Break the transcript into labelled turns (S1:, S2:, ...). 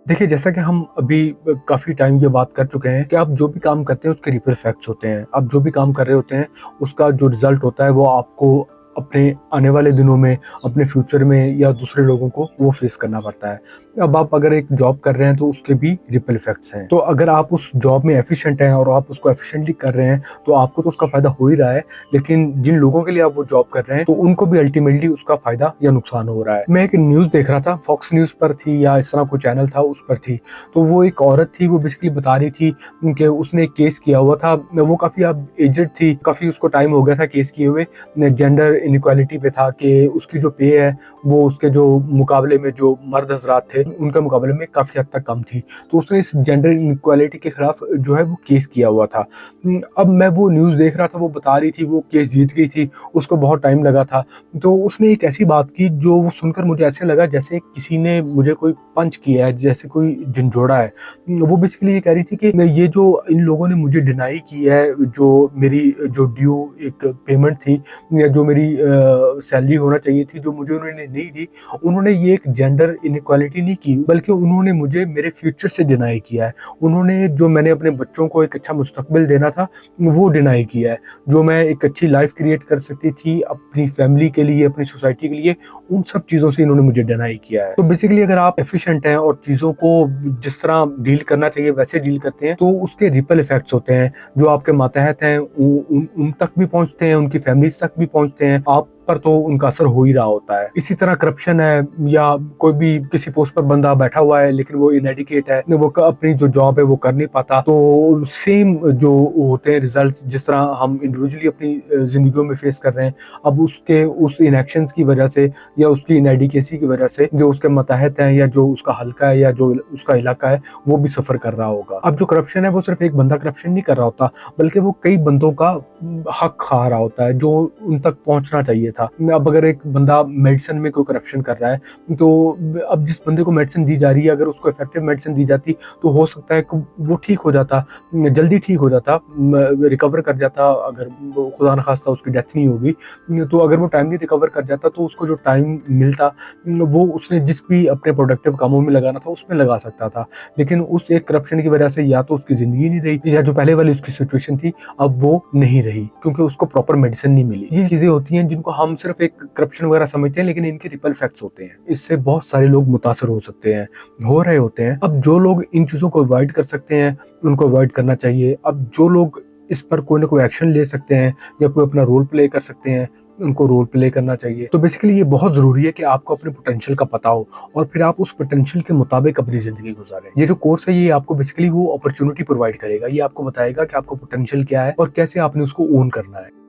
S1: देखिए, जैसा कि हम अभी काफ़ी टाइम ये बात कर चुके हैं कि आप जो भी काम करते हैं उसके रिपल इफ़ेक्ट्स होते हैं। आप जो भी काम कर रहे होते हैं, उसका जो रिज़ल्ट होता है वो आपको अपने आने वाले दिनों में, अपने फ्यूचर में या दूसरे लोगों को वो फ़ेस करना पड़ता है। अब आप अगर एक जॉब कर रहे हैं तो उसके भी रिपल इफ़ेक्ट्स हैं। तो अगर आप उस जॉब में एफ़िशिएंट हैं और आप उसको एफ़िशिएंटली कर रहे हैं, तो आपको तो उसका फ़ायदा हो ही रहा है, लेकिन जिन लोगों के लिए आप वो जॉब कर रहे हैं, तो उनको भी अल्टीमेटली उसका फ़ायदा या नुकसान हो रहा है। मैं एक न्यूज़ देख रहा था, फॉक्स न्यूज़ पर थी या इस तरह कोई चैनल था उस पर थी। तो वो एक औरत थी, वो बेसिकली बता रही थी कि उसने एक केस किया हुआ था। वो काफ़ी अब एज्ड थी, काफ़ी उसको टाइम हो गया था केस किए हुए। जेंडर इनइक्वालिटी पे था कि उसकी जो पे है, वो उसके जो मुकाबले में जो मर्द हज़रात थे, उनके मुकाबले में काफ़ी हद तक कम थी। तो उसने इस जेंडर इनइक्वालिटी के खिलाफ जो है वो केस किया हुआ था। अब मैं वो न्यूज़ देख रहा था, वो बता रही थी वो केस जीत गई थी, उसको बहुत टाइम लगा था। तो उसने एक ऐसी बात की जो वो सुनकर मुझे ऐसे लगा जैसे किसी ने मुझे कोई पंच किया है, जैसे कोई झंझोड़ा है। वो बेसिकली ये कह रही थी कि ये जो इन लोगों ने मुझे डिनाई की है, जो मेरी जो ड्यू एक पेमेंट थी या जो मेरी सैलरी होना चाहिए थी, जो मुझे उन्होंने नहीं दी, उन्होंने ये एक जेंडर इनइक्वालिटी नहीं की, बल्कि उन्होंने मुझे मेरे फ्यूचर से डिनाई किया है। उन्होंने जो मैंने अपने बच्चों को एक अच्छा मुस्तकबिल देना था, वो डिनाई किया है। जो मैं एक अच्छी लाइफ क्रिएट कर सकती थी अपनी फैमिली के लिए, अपनी सोसाइटी के लिए, उन सब चीज़ों से इन्होंने मुझे डिनाई किया है। तो बेसिकली अगर आप एफिशिएंट हैं और चीज़ों को जिस तरह डील करना चाहिए वैसे डील करते हैं, तो उसके रिपल इफेक्ट्स होते हैं, जो आपके मातहत हैं उन तक भी पहुँचते हैं, उनकी फैमिलीज़ तक भी पहुँचते हैं, आप पर तो उनका असर हो ही रहा होता है। इसी तरह करप्शन है, या कोई भी किसी पोस्ट पर बंदा बैठा हुआ है लेकिन वो इनएडिकेट है, वो अपनी जो जॉब है वो कर नहीं पाता, तो सेम जो होते हैं रिजल्ट्स जिस तरह हम इंडिविजुअली अपनी जिंदगियों में फेस कर रहे हैं, अब उसके उस इनएक्शंस की वजह से या उसकी इनएडिकेसी की वजह से जो उसके मतहत हैं या जो उसका हल्का है या जो उसका इलाका है, वो भी सफर कर रहा होगा। अब जो करप्शन है वो सिर्फ एक बंदा करप्शन नहीं कर रहा होता, बल्कि वो कई बंदों का हक खा रहा होता है जो उन तक पहुंचना चाहिए था। अब अगर एक बंदा मेडिसिन में कोई करप्शन कर रहा है, तो अब जिस बंदे को मेडिसिन दी जा रही है, अगर उसको इफेक्टिव मेडिसिन दी जाती तो हो सकता है कि वो ठीक हो जाता, जल्दी ठीक हो जाता, रिकवर कर जाता। अगर खुदा न खास्ता उसकी डेथ नहीं होगी, तो अगर वो टाइमली रिकवर कर जाता तो उसको जो टाइम मिलता, वो उसने जिस भी अपने प्रोडक्टिव कामों में लगाना था उसमें लगा सकता था। लेकिन उस एक करप्शन की वजह से या तो उसकी ज़िंदगी नहीं रही, या जो पहले वाली उसकी सिचुएशन थी अब वो नहीं रही, क्योंकि उसको प्रॉपर मेडिसिन नहीं मिली। ये चीज़ें होती हैं जिनको हम सिर्फ एक करप्शन वगैरह समझते हैं, लेकिन इनके रिपल इफेक्ट्स होते हैं। इससे बहुत सारे लोग मुतासर हो सकते हैं, हो रहे होते हैं। अब जो लोग इन चीज़ों को अवॉइड कर सकते हैं, उनको अवॉइड करना चाहिए। अब जो लोग इस पर कोई ना कोई एक्शन ले सकते हैं या कोई अपना रोल प्ले कर सकते हैं, उनको रोल प्ले करना चाहिए। तो बेसिकली ये बहुत ज़रूरी है कि आपको अपने पोटेंशियल का पता हो और फिर आप उस पोटेंशियल के मुताबिक अपनी ज़िंदगी गुज़ारें। ये जो कोर्स है, ये आपको बेसिकली वो अपॉर्च्युनिटी प्रोवाइड करेगा। ये आपको बताएगा कि आपका पोटेंशियल क्या है और कैसे आपने उसको ओन करना है।